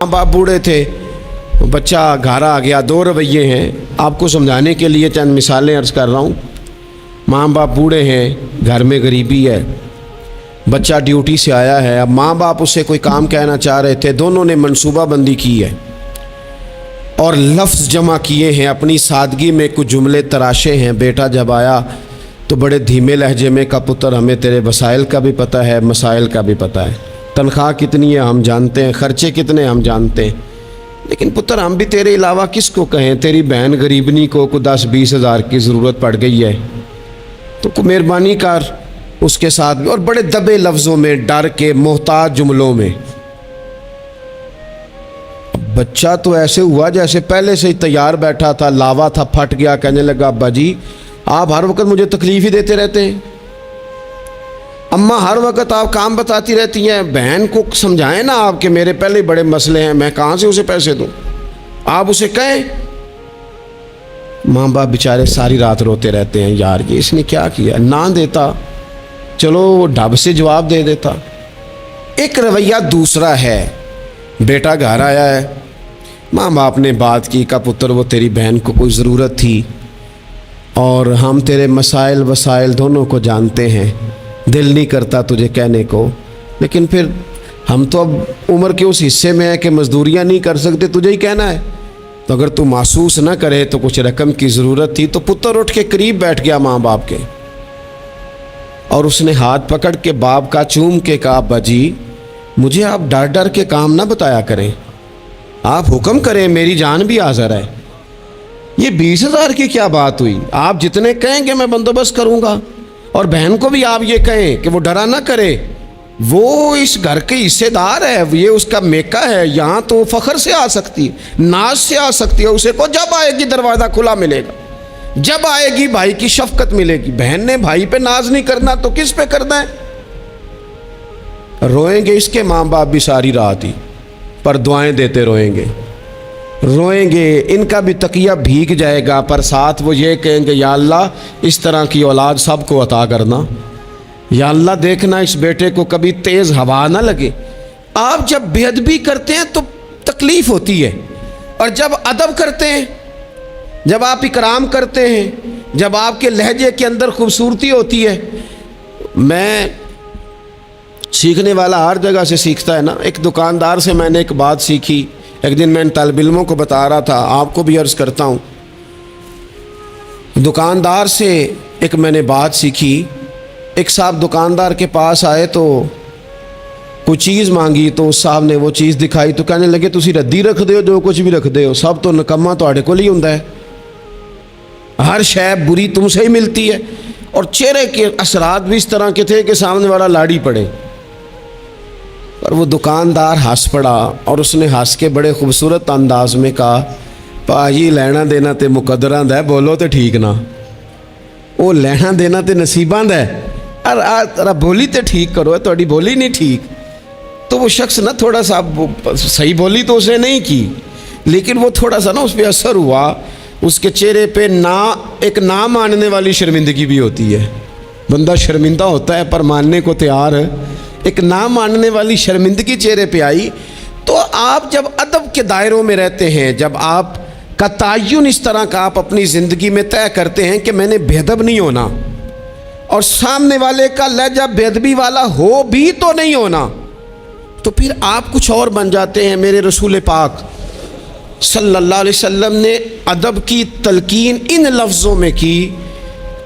ماں باپ بوڑھے تھے، بچہ گھر آ گیا، دو رویے ہیں۔ آپ کو سمجھانے کے لیے چند مثالیں عرض کر رہا ہوں۔ ماں باپ بوڑھے ہیں، گھر میں غریبی ہے، بچہ ڈیوٹی سے آیا ہے، اب ماں باپ اس سے کوئی کام کہنا چاہ رہے تھے، دونوں نے منصوبہ بندی کی ہے اور لفظ جمع کیے ہیں، اپنی سادگی میں کچھ جملے تراشے ہیں۔ بیٹا جب آیا تو بڑے دھیمے لہجے میں کہا، پتر ہمیں تیرے وسائل کا بھی پتہ ہے، مسائل کا بھی پتہ ہے، تنخواہ کتنی ہے ہم جانتے ہیں، خرچے کتنے ہم جانتے ہیں، لیکن پتر ہم بھی تیرے علاوہ کس کو کہیں؟ تیری بہن غریبنی کو 10-20 ہزار کی ضرورت پڑ گئی ہے تو کو مہربانی کر اس کے ساتھ بھی، اور بڑے دبے لفظوں میں، ڈر کے، محتاج جملوں میں۔ بچہ تو ایسے ہوا جیسے پہلے سے ہی تیار بیٹھا تھا، لاوا تھا، پھٹ گیا، کہنے لگا، ابا جی آپ ہر وقت مجھے تکلیف ہی دیتے رہتے ہیں، اماں ہر وقت آپ کام بتاتی رہتی ہیں، بہن کو سمجھائیں نا آپ کہ میرے پہلے بڑے مسئلے ہیں، میں کہاں سے اسے پیسے دوں، آپ اسے کہیں۔ ماں باپ بیچارے ساری رات روتے رہتے ہیں، یار یہ اس نے کیا کیا، نہ دیتا چلو وہ ڈھب سے جواب دے دیتا۔ ایک رویہ دوسرا ہے، بیٹا گھر آیا ہے، ماں باپ نے بات کی، کہا پتر وہ تیری بہن کو کوئی ضرورت تھی اور ہم تیرے مسائل وسائل دونوں کو جانتے ہیں، دل نہیں کرتا تجھے کہنے کو، لیکن پھر ہم تو اب عمر کے اس حصے میں ہیں کہ مزدوریاں نہیں کر سکتے، تجھے ہی کہنا ہے، تو اگر تو محسوس نہ کرے تو کچھ رقم کی ضرورت تھی۔ تو پتر اٹھ کے قریب بیٹھ گیا ماں باپ کے اور اس نے ہاتھ پکڑ کے باپ کا چوم کے کہا، ابا جی مجھے آپ ڈر ڈر کے کام نہ بتایا کریں، آپ حکم کریں، میری جان بھی حاضر ہے۔ یہ 20 ہزار کی کیا بات ہوئی، آپ جتنے کہیں گے میں بندوبست کروں گا، اور بہن کو بھی آپ یہ کہیں کہ وہ ڈرا نہ کرے، وہ اس گھر کے حصے دار ہے، یہ اس کا میکا ہے، یہاں تو فخر سے آ سکتی ہے، ناز سے آ سکتی ہے، اسے کو جب آئے گی دروازہ کھلا ملے گا، جب آئے گی بھائی کی شفقت ملے گی۔ بہن نے بھائی پہ ناز نہیں کرنا تو کس پہ کرنا ہے؟ روئیں گے اس کے ماں باپ بھی ساری رات ہی، پر دعائیں دیتے روئیں گے، روئیں گے، ان کا بھی تقیہ بھیگ جائے گا، پر ساتھ وہ یہ کہیں گے، یا اللہ اس طرح کی اولاد سب کو عطا کرنا، یا اللہ دیکھنا اس بیٹے کو کبھی تیز ہوا نہ لگے۔ آپ جب بے ادبی کرتے ہیں تو تکلیف ہوتی ہے، اور جب ادب کرتے ہیں، جب آپ اکرام کرتے ہیں، جب آپ کے لہجے کے اندر خوبصورتی ہوتی ہے۔ میں سیکھنے والا ہر جگہ سے سیکھتا ہے نا، ایک دکاندار سے میں نے ایک بات سیکھی، ایک دن میں ان طالب علموں کو بتا رہا تھا، آپ کو بھی عرض کرتا ہوں۔ دکاندار سے ایک میں نے بات سیکھی، ایک صاحب دکاندار کے پاس آئے تو کوئی چیز مانگی، تو اس صاحب نے وہ چیز دکھائی تو کہنے لگے، تسی ردی رکھ دے ہو، جو کچھ بھی رکھ دے ہو، سب تو نکما تواڈے کول ہی ہوندا ہے، ہر شے بری تم سے ہی ملتی ہے۔ اور چہرے کے اثرات بھی اس طرح کے تھے کہ سامنے والا لاڑی پڑے، اور وہ دکاندار ہنس پڑا، اور اس نے ہنس کے بڑے خوبصورت انداز میں کہا، پاجی لینا دینا تے مقدراں دا ہے، بولو تے ٹھیک نہ، وہ لینا دینا تے نصیباں دا ہے، ارا بولی تے ٹھیک کرو، تہاڈی بولی نہیں ٹھیک۔ تو وہ شخص نا تھوڑا سا صحیح بولی تو اس نے نہیں کی، لیکن وہ تھوڑا سا نا اس پہ اثر ہوا، اس کے چہرے پہ ایک نہ ماننے والی شرمندگی بھی ہوتی ہے، بندہ شرمندہ ہوتا ہے پر ماننے کو تیار ہے، ایک نہ ماننے والی شرمندگی چہرے پہ آئی۔ تو آپ جب ادب کے دائروں میں رہتے ہیں، جب آپ کا تعین اس طرح کا آپ اپنی زندگی میں طے کرتے ہیں کہ میں نے بے ادب نہیں ہونا، اور سامنے والے کا لہجہ بے ادبی والا ہو بھی تو نہیں ہونا، تو پھر آپ کچھ اور بن جاتے ہیں۔ میرے رسول پاک صلی اللہ علیہ وسلم نے ادب کی تلقین ان لفظوں میں کی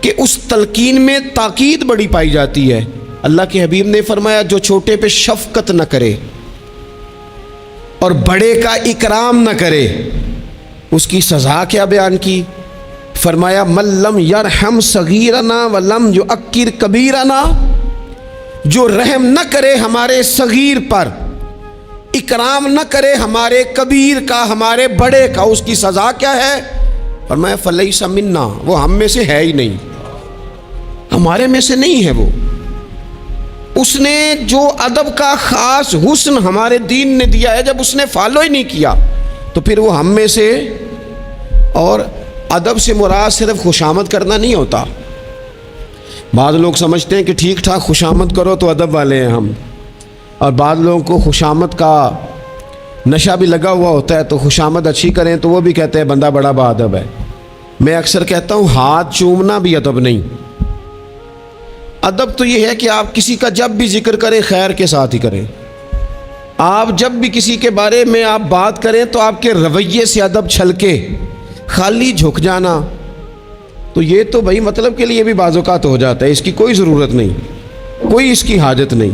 کہ اس تلقین میں تاکید بڑی پائی جاتی ہے۔ اللہ کے حبیب نے فرمایا، جو چھوٹے پہ شفقت نہ کرے اور بڑے کا اکرام نہ کرے، اس کی سزا کیا بیان کی؟ فرمایا، من لم یرحم صغیرنا ولم یؤکر کبیرنا، جو رحم نہ کرے ہمارے صغیر پر، اکرام نہ کرے ہمارے کبیر کا، ہمارے بڑے کا، اس کی سزا کیا ہے؟ فرمایا فلیس منا، وہ ہم میں سے ہے ہی نہیں، ہمارے میں سے نہیں ہے وہ۔ اس نے جو ادب کا خاص حسن ہمارے دین نے دیا ہے، جب اس نے فالو ہی نہیں کیا تو پھر وہ ہم میں سے۔ اور ادب سے مراد صرف خوشامد کرنا نہیں ہوتا۔ بعض لوگ سمجھتے ہیں کہ ٹھیک ٹھاک خوشامد کرو تو ادب والے ہیں ہم، اور بعض لوگوں کو خوشامد کا نشہ بھی لگا ہوا ہوتا ہے تو خوشامد اچھی کریں تو وہ بھی کہتے ہیں بندہ بڑا با ادب ہے. میں اکثر کہتا ہوں ہاتھ چومنا بھی ادب نہیں. ادب تو یہ ہے کہ آپ کسی کا جب بھی ذکر کریں خیر کے ساتھ ہی کریں. آپ جب بھی کسی کے بارے میں آپ بات کریں تو آپ کے رویے سے ادب چھلکے. خالی جھک جانا تو یہ تو بھائی مطلب کے لیے بھی بعض اوقات ہو جاتا ہے، اس کی کوئی ضرورت نہیں، کوئی اس کی حاجت نہیں.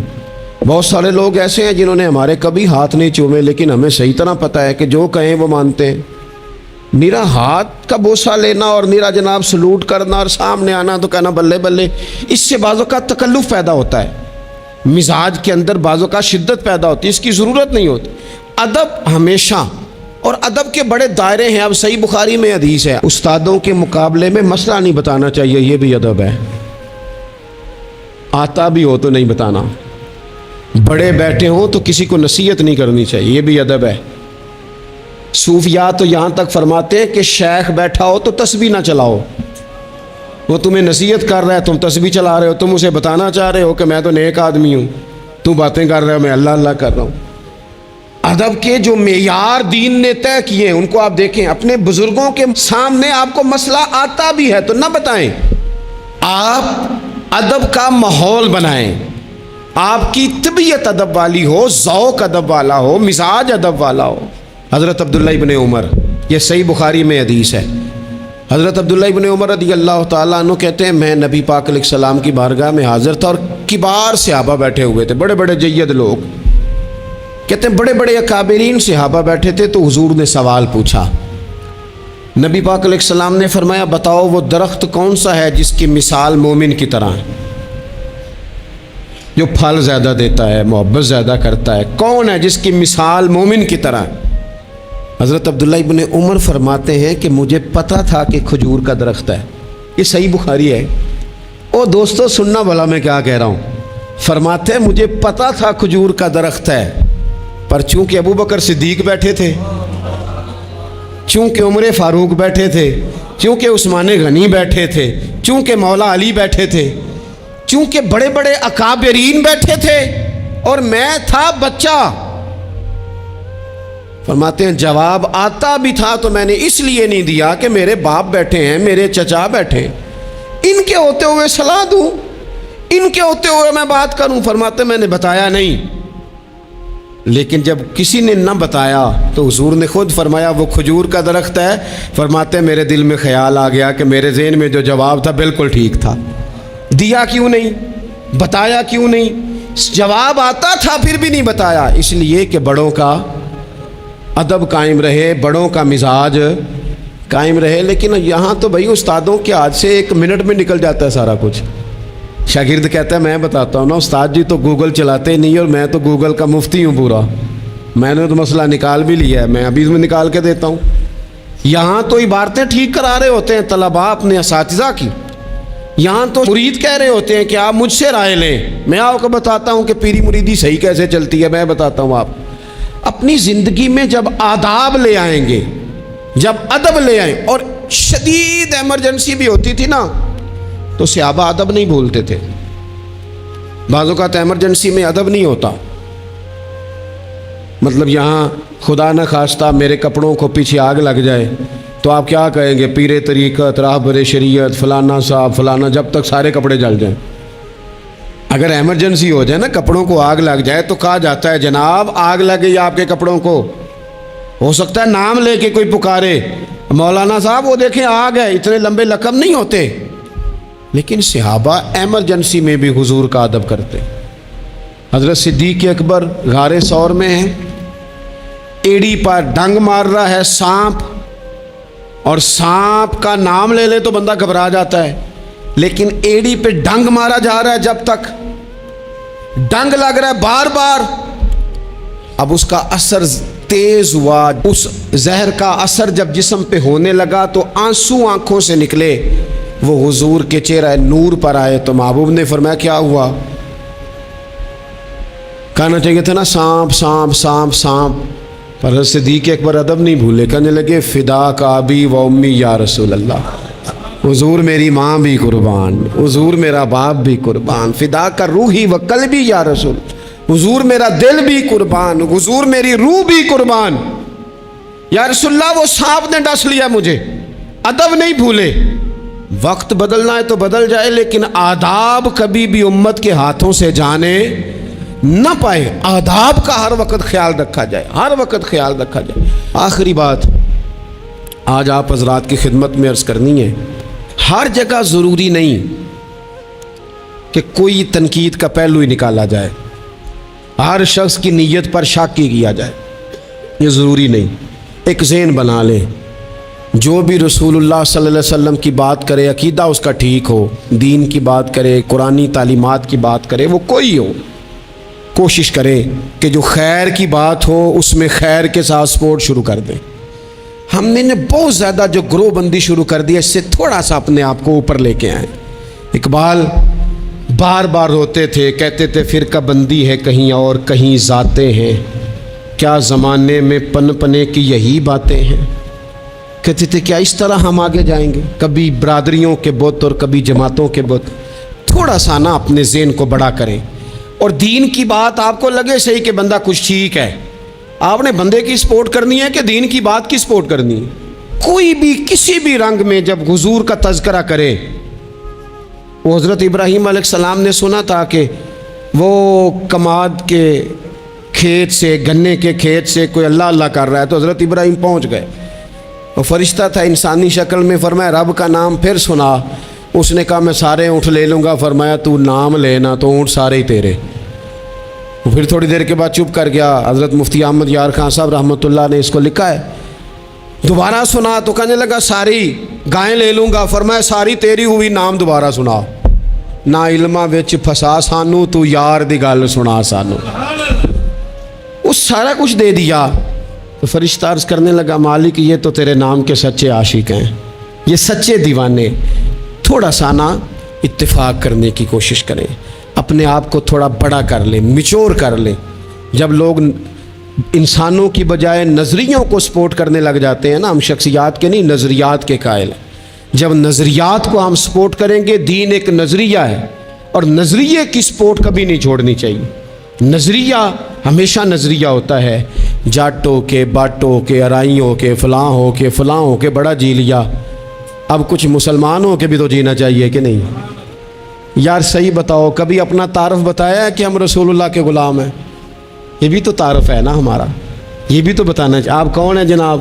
بہت سارے لوگ ایسے ہیں جنہوں نے ہمارے کبھی ہاتھ نہیں چومے، لیکن ہمیں صحیح طرح پتہ ہے کہ جو کہیں وہ مانتے ہیں. میرا ہاتھ کا بوسہ لینا اور میرا جناب سلوٹ کرنا اور سامنے آنا تو کہنا بلے بلے، اس سے بعض اوقات تکلف پیدا ہوتا ہے، مزاج کے اندر بعض اوقات شدت پیدا ہوتی ہے، اس کی ضرورت نہیں ہوتی. ادب ہمیشہ، اور ادب کے بڑے دائرے ہیں. اب صحیح بخاری میں حدیث ہے استادوں کے مقابلے میں مسئلہ نہیں بتانا چاہیے، یہ بھی ادب ہے. آتا بھی ہو تو نہیں بتانا. بڑے بیٹھے ہوں تو کسی کو نصیحت نہیں کرنی چاہیے، یہ بھی ادب ہے. صوفیاء تو یہاں تک فرماتے ہیں کہ شیخ بیٹھا ہو تو تسبیح نہ چلاؤ. وہ تمہیں نصیحت کر رہا ہے، تم تسبیح چلا رہے ہو، تم اسے بتانا چاہ رہے ہو کہ میں تو نیک آدمی ہوں، تو باتیں کر رہے ہو میں اللہ اللہ کر رہا ہوں. ادب کے جو معیار دین نے طے کیے ہیں ان کو آپ دیکھیں. اپنے بزرگوں کے سامنے آپ کو مسئلہ آتا بھی ہے تو نہ بتائیں، آپ ادب کا ماحول بنائیں. آپ کی طبیعت ادب والی ہو، ذوق ادب والا ہو، مزاج ادب والا ہو. حضرت عبداللہ ابن عمر، یہ صحیح بخاری میں حدیث ہے، حضرت عبداللہ ابن عمر رضی اللہ تعالیٰ عنہ کہتے ہیں میں نبی پاک علیہ السلام کی بارگاہ میں حاضر تھا اور کبار صحابہ بیٹھے ہوئے تھے، بڑے بڑے جید لوگ. کہتے ہیں بڑے بڑے اکابرین صحابہ بیٹھے تھے تو حضور نے سوال پوچھا. نبی پاک علیہ السلام نے فرمایا بتاؤ وہ درخت کون سا ہے جس کی مثال مومن کی طرح ہے، جو پھل زیادہ دیتا ہے، محبت زیادہ کرتا ہے، کون ہے جس کی مثال مومن کی طرح ہے؟ حضرت عبداللہ ابن عمر فرماتے ہیں کہ مجھے پتہ تھا کہ کھجور کا درخت ہے. یہ صحیح بخاری ہے. او دوستو سننا بھلا میں کیا کہہ رہا ہوں. فرماتے ہیں مجھے پتہ تھا کھجور کا درخت ہے، پر چونکہ ابو بکر صدیق بیٹھے تھے، چونکہ عمر فاروق بیٹھے تھے، چونکہ عثمان غنی بیٹھے تھے، چونکہ مولا علی بیٹھے تھے، چونکہ بڑے بڑے اکابرین بیٹھے تھے اور میں تھا بچہ. فرماتے ہیں جواب آتا بھی تھا تو میں نے اس لیے نہیں دیا کہ میرے باپ بیٹھے ہیں، میرے چچا بیٹھے، ان کے ہوتے ہوئے صلاح دوں، ان کے ہوتے ہوئے میں بات کروں. فرماتے میں نے بتایا نہیں. لیکن جب کسی نے نہ بتایا تو حضور نے خود فرمایا وہ کھجور کا درخت ہے. فرماتے میرے دل میں خیال آ گیا کہ میرے ذہن میں جو جواب تھا بالکل ٹھیک تھا، دیا کیوں نہیں، بتایا کیوں نہیں. جواب آتا تھا پھر بھی نہیں بتایا، اس لیے کہ بڑوں کا ادب قائم رہے، بڑوں کا مزاج قائم رہے. لیکن یہاں تو بھائی استادوں کے ہاتھ سے 1 منٹ میں نکل جاتا ہے سارا کچھ. شاگرد کہتا ہے میں بتاتا ہوں نا استاد جی تو گوگل چلاتے نہیں اور میں تو گوگل کا مفتی ہوں پورا، میں نے تو مسئلہ نکال بھی لیا ہے، میں ابھی میں نکال کے دیتا ہوں. یہاں تو عبارتیں ٹھیک کرا رہے ہوتے ہیں طلباء اپنے اساتذہ کی، یہاں تو مرید کہہ رہے ہوتے ہیں کہ آپ مجھ سے رائے لیں. میں آپ کو بتاتا ہوں کہ پیری مریدی صحیح کیسے چلتی ہے، میں بتاتا ہوں. آپ اپنی زندگی میں جب آداب لے آئیں گے، جب ادب لے آئیں، اور شدید ایمرجنسی بھی ہوتی تھی نا تو صحابہ ادب نہیں بھولتے تھے. بعض اوقات ایمرجنسی میں ادب نہیں ہوتا. مطلب یہاں خدا نہ خواستہ میرے کپڑوں کو پیچھے آگ لگ جائے تو آپ کیا کہیں گے؟ پیر طریقت، راہبر شریعت، فلانا صاحب فلانا، جب تک سارے کپڑے جل جائیں. اگر ایمرجنسی ہو جائے نا، کپڑوں کو آگ لگ جائے تو کہا جاتا ہے جناب آگ لگ گئی آپ کے کپڑوں کو. ہو سکتا ہے نام لے کے کوئی پکارے مولانا صاحب وہ دیکھیں آگ ہے، اتنے لمبے لقب نہیں ہوتے. لیکن صحابہ ایمرجنسی میں بھی حضور کا ادب کرتے. حضرت صدیق اکبر غار ثور میں ہیں، ایڑی پر ڈنگ مار رہا ہے سانپ، اور سانپ کا نام لے لے تو بندہ گھبرا جاتا ہے، لیکن ایڑی پہ ڈنگ مارا جا رہا ہے، جب تک ڈنگ لگ رہا ہے بار بار. اب اس کا اثر تیز ہوا، اس زہر کا اثر جب جسم پہ ہونے لگا تو آنسو آنکھوں سے نکلے، وہ حضور کے چہرہ نور پر آئے. تو محبوب نے فرمایا کیا ہوا؟ کہنا چاہیے تھا نا سانپ سانپ سانپ سانپ. پر صدیق اکبر ادب نہیں بھولے، کہنے لگے فدا کا ابی و امی یا رسول اللہ، حضور میری ماں بھی قربان، حضور میرا باپ بھی قربان، فدا کا روحی و قلبی یا رسول، حضور میرا دل بھی قربان، حضور میری روح بھی قربان، یا رسول اللہ وہ سانپ نے ڈس لیا مجھے، ادب نہیں بھولے۔ وقت بدلنا ہے تو بدل جائے، لیکن آداب کبھی بھی امت کے ہاتھوں سے جانے نہ پائے۔ آداب کا ہر وقت خیال رکھا جائے، ہر وقت خیال رکھا جائے۔ آخری بات آج آپ حضرات کی خدمت میں عرض کرنی ہے، ہر جگہ ضروری نہیں کہ کوئی تنقید کا پہلو ہی نکالا جائے، ہر شخص کی نیت پر شک ہی کیا جائے، یہ ضروری نہیں۔ ایک ذہن بنا لیں، جو بھی رسول اللہ صلی اللہ علیہ وسلم کی بات کرے، عقیدہ اس کا ٹھیک ہو، دین کی بات کرے، قرآنی تعلیمات کی بات کرے، وہ کوئی ہو، کوشش کریں کہ جو خیر کی بات ہو اس میں خیر کے ساتھ سپورٹ شروع کر دیں۔ ہم نے بہت زیادہ جو گروہ بندی شروع کر دی ہے، اس سے تھوڑا سا اپنے آپ کو اوپر لے کے آئیں۔ اقبال بار بار روتے تھے، کہتے تھے فرقہ بندی ہے کہیں اور کہیں ذاتیں ہیں، کیا زمانے میں پن پنے کی یہی باتیں ہیں۔ کہتے تھے کیا اس طرح ہم آگے جائیں گے، کبھی برادریوں کے بت اور کبھی جماعتوں کے بت۔ تھوڑا سا نا اپنے ذہن کو بڑا کریں، اور دین کی بات آپ کو لگے صحیح کہ بندہ کچھ ٹھیک ہے، آپ نے بندے کی سپورٹ کرنی ہے کہ دین کی بات کی سپورٹ کرنی ہے۔ کوئی بھی کسی بھی رنگ میں جب حضور کا تذکرہ کرے، وہ حضرت ابراہیم علیہ السلام نے سنا تھا کہ وہ کماد کے کھیت سے، گنے کے کھیت سے کوئی اللہ اللہ کر رہا ہے، تو حضرت ابراہیم پہنچ گئے، وہ فرشتہ تھا انسانی شکل میں، فرمایا رب کا نام پھر سنا۔ اس نے کہا میں سارے اونٹ لے لوں گا، فرمایا تو نام لینا تو اونٹ سارے ہی تیرے۔ پھر تھوڑی دیر کے بعد چپ کر گیا۔ حضرت مفتی احمد یار خان صاحب رحمۃ اللہ نے اس کو لکھا ہے، دوبارہ سنا تو کہنے لگا ساری گائیں لے لوں گا، فرمایا ساری تیری ہوئی، نام دوبارہ سنا۔ نا علماں وچ پھسا سانو، تو یار دی گل سنا سانو۔ اس سارا کچھ دے دیا تو فرشتہ عرض کرنے لگا مالک یہ تو تیرے نام کے سچے عاشق ہیں، یہ سچے دیوانے۔ تھوڑا سا نا اتفاق کرنے کی کوشش کریں، اپنے آپ کو تھوڑا بڑا کر لیں، میچور کر لیں۔ جب لوگ انسانوں کی بجائے نظریوں کو سپورٹ کرنے لگ جاتے ہیں نا، ہم شخصیات کے نہیں نظریات کے قائل ہیں۔ جب نظریات کو ہم سپورٹ کریں گے، دین ایک نظریہ ہے اور نظریے کی سپورٹ کبھی نہیں چھوڑنی چاہیے۔ نظریہ ہمیشہ نظریہ ہوتا ہے، جاٹوں کے، باٹوں کے، ارائیوں کے، فلاں ہو کے، فلاں ہو کے بڑا جی لیا، اب کچھ مسلمانوں کے بھی تو جینا چاہیے کہ نہیں؟ یار صحیح بتاؤ، کبھی اپنا تعارف بتایا ہے کہ ہم رسول اللہ کے غلام ہیں؟ یہ بھی تو تعارف ہے نا ہمارا، یہ بھی تو بتانا چاہیے۔ آپ کون ہیں جناب؟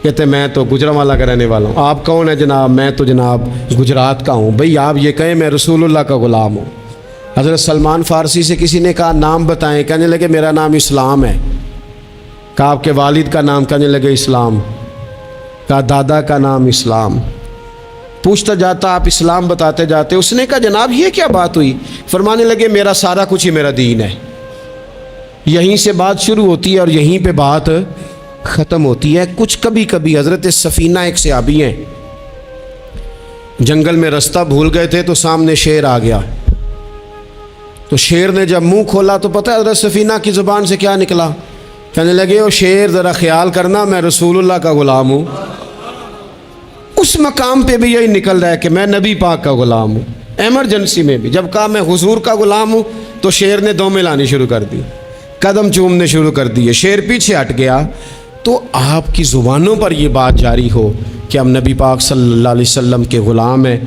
کہتے میں تو گجرانوالہ کا رہنے والا ہوں۔ آپ کون ہیں جناب؟ میں تو جناب گجرات کا ہوں۔ بھئی آپ یہ کہیں میں رسول اللہ کا غلام ہوں۔ حضرت سلمان فارسی سے کسی نے کہا نام بتائیں، کہنے لگے میرا نام اسلام ہے۔ کہا آپ کے والد کا نام؟ کہنے لگے اسلام۔ کہا دادا کا نام اسلام۔ پوچھتا جاتا آپ اسلام بتاتے جاتے، اس نے کہا جناب یہ کیا بات ہوئی؟ فرمانے لگے میرا سارا کچھ ہی میرا دین ہے۔ یہیں سے بات شروع ہوتی ہے اور یہیں پہ بات ختم ہوتی ہے۔ کچھ کبھی کبھی حضرت سفینہ ایک صحابی ہیں، جنگل میں رستہ بھول گئے تھے تو سامنے شیر آ گیا، تو شیر نے جب منہ کھولا تو پتہ ہے حضرت سفینہ کی زبان سے کیا نکلا؟ کہنے لگے او شیر ذرا خیال کرنا میں رسول اللہ کا غلام ہوں۔ اس مقام پہ بھی یہی نکل رہا ہے کہ میں نبی پاک کا غلام ہوں۔ ایمرجنسی میں بھی جب کہا میں حضور کا غلام ہوں تو شیر نے دو میں لانی شروع کر دی، قدم چومنے شروع کر دیے، شیر پیچھے ہٹ گیا۔ تو آپ کی زبانوں پر یہ بات جاری ہو کہ ہم نبی پاک صلی اللہ علیہ وسلم کے غلام ہیں۔